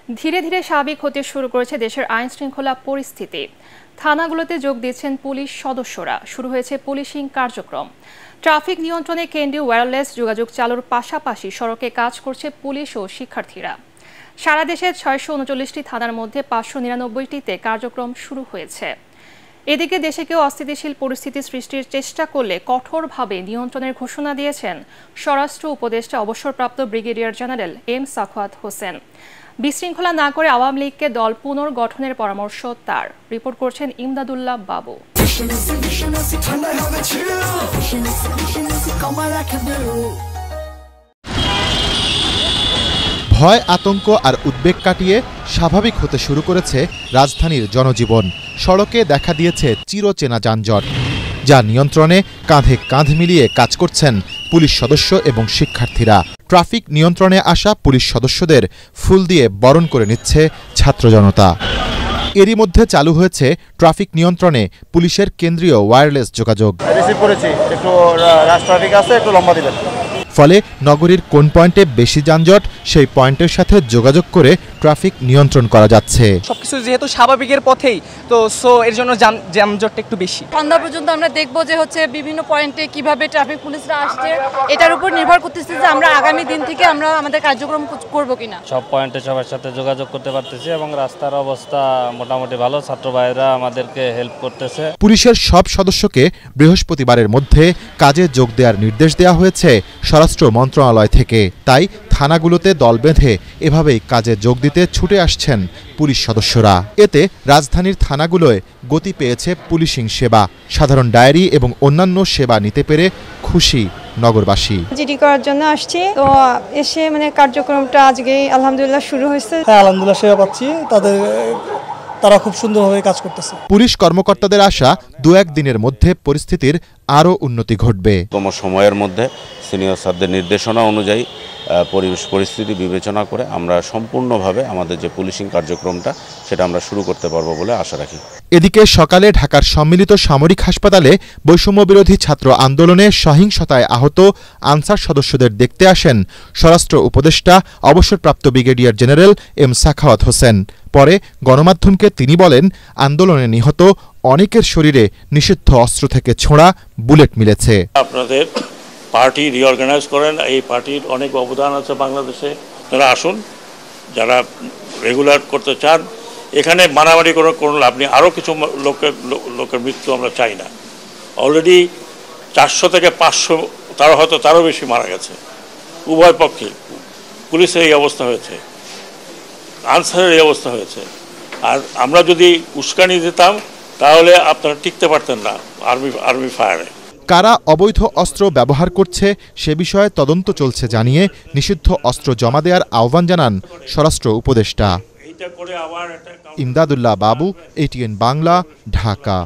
ধীরে ধীরে স্বাভাবিক হতে শুরু করেছে দেশের আইন শৃঙ্খলা পরিস্থিতি। থানাগুলোতে যোগ দিচ্ছেন পুলিশ সদস্যরা, শুরু হয়েছে পুলিশিং কার্যক্রম। ট্রাফিক নিয়ন্ত্রণে কেন্দ্রীয় ওয়্যারলেস যোগাযোগ চালুর পাশাপাশি সড়কে কাজ করছে পুলিশ ও শিক্ষার্থীরা। সারা দেশে 639টি থানার মধ্যে 599টিতে কার্যক্রম শুরু হয়েছে। এদিকে দেশে কেউ অস্থিতিশীল পরিস্থিতি সৃষ্টির চেষ্টা করলে কঠোরভাবে নিয়ন্ত্রণের ঘোষণা দিয়েছেন স্বরাষ্ট্র উপদেষ্টা অবসরপ্রাপ্ত brigadier general M Sakhawat Hossain. বিশৃঙ্খলা না করে আওয়ামী লীগকে দল পুনর্গঠনের পরামর্শ তার। রিপোর্ট করছেন ইমদাদুল্লাহ বাবু। ভয়, আতঙ্ক আর উদ্বেগ কাটিয়ে স্বাভাবিক হতে শুরু করেছে রাজধানীর জনজীবন। সড়কে দেখা দিয়েছে চিরচেনা যানজট, যা নিয়ন্ত্রণে কাঁধে কাঁধ মিলিয়ে কাজ করছেন পুলিশ সদস্য এবং শিক্ষার্থীরা। ট্রাফিক নিয়ন্ত্রণে আসা পুলিশ সদস্যদের ফুল দিয়ে বরণ করে নিচ্ছে ছাত্র জনতা। এরই মধ্যে চালু হয়েছে ট্রাফিক নিয়ন্ত্রণে পুলিশের কেন্দ্রীয় ওয়্যারলেস যোগাযোগ। ফলে নগরীর কোন পয়েন্টে বেশি যানজট সেই পয়েন্টের সাথে যোগাযোগ করে ট্রাফিক নিয়ন্ত্রণ করা যাচ্ছে। সবকিছু যেহেতু স্বাভাবিকের পথেই, তো এর জন্য যানজটটা একটু বেশি। সন্ধ্যা পর্যন্ত আমরা দেখব যে বিভিন্ন পয়েন্টে কিভাবে ট্রাফিক পুলিশরা আসছে, এটার উপর নির্ভর করতেছে যে আমরা আগামী দিন থেকে আমরা আমাদের কার্যক্রম করব কিনা। সব পয়েন্টে সবার সাথে যোগাযোগ করতে পারতেছি এবং রাস্তার অবস্থা মোটামুটি ভালো। ছাত্র ভাইরা আমাদেরকে হেল্প করতেছে। পুলিশের সব সদস্যকে বৃহস্পতিবারের মধ্যে কাজে যোগ দেওয়ার নির্দেশ দেওয়া হয়েছে স্বরাষ্ট্র মন্ত্রণালয় থেকে। তাই থানাগুলোতে দল বেঁধে এভাবেই কাজে যোগ দিতে ছুটে আসছেন পুলিশ সদস্যরা। এতে রাজধানীর থানাগুলোয় গতি পেয়েছে পুলিশিং সেবা। সাধারণ ডায়েরি এবং অন্যান্য সেবা নিতে পেরে খুশি নগরবাসী। জিডি করার জন্য আসছি, তো এসে কার্যক্রমটা আজকেই আলহামদুলিল্লাহ শুরু হয়েছে। আলহামদুলিল্লাহ সেবা পাচ্ছি, তারা খুব সুন্দরভাবে কাজ করতেছে। পুলিশ কর্মকর্তাদের আশা 2-1 দিনের মধ্যে পরিস্থিতির আরও উন্নতি ঘটবে। কম সময়ের মধ্যে সিনিয়র স্যারদের নির্দেশনা অনুযায়ী পরিস্থিতি বিবেচনা করে আমরা সম্পূর্ণভাবে আমাদের যে পুলিশিং কার্যক্রমটা সেটা আমরা শুরু করতে পারবো বলে আশা রাখি। এদিকে সকালে ঢাকার সম্মিলিত সামরিক হাসপাতালে বৈষম্য বিরোধী ছাত্র আন্দোলনে সহিংসতায় আহত আনসার সদস্যদের দেখতে আসেন স্বরাষ্ট্র উপদেষ্টা অবসরপ্রাপ্ত brigadier general M Sakhawat Hossain. পরে গণমাধ্যমকে তিনি বলেন, আন্দোলনে নিহত অনেকের শরীরে নিষিদ্ধ অস্ত্র থেকে ছোঁড়া বুলেট মিলেছে। আপনাদের পার্টি রিঅর্গানাইজ করেন, এই পার্টির অনেক অবদান আছে বাংলাদেশে। তারা আসুন, যারা রেগুলার করতে চান। এখানে মারামারি কোনো লাভ নেই। আরও কিছু লোকের মৃত্যু আমরা চাই না। অলরেডি 400 থেকে 500, তারও বেশি মারা গেছে উভয় পক্ষে। পুলিশের এই অবস্থা হয়েছে, আনসারের এই অবস্থা হয়েছে। আর আমরা যদি উস্কানি দিতাম তাহলে আপনারা টিকতে পারতেন না আর্মি ফায়ারে। কারা অবৈধ অস্ত্র ব্যবহার করছে সে বিষয়ে তদন্ত চলছে জানিয়ে নিষিদ্ধ অস্ত্র জমা দেওয়ার আহ্বান জানান স্বরাষ্ট্র উপদেষ্টা। ইমদাদুল্লাহ বাবু, ATN বাংলা, ঢাকা।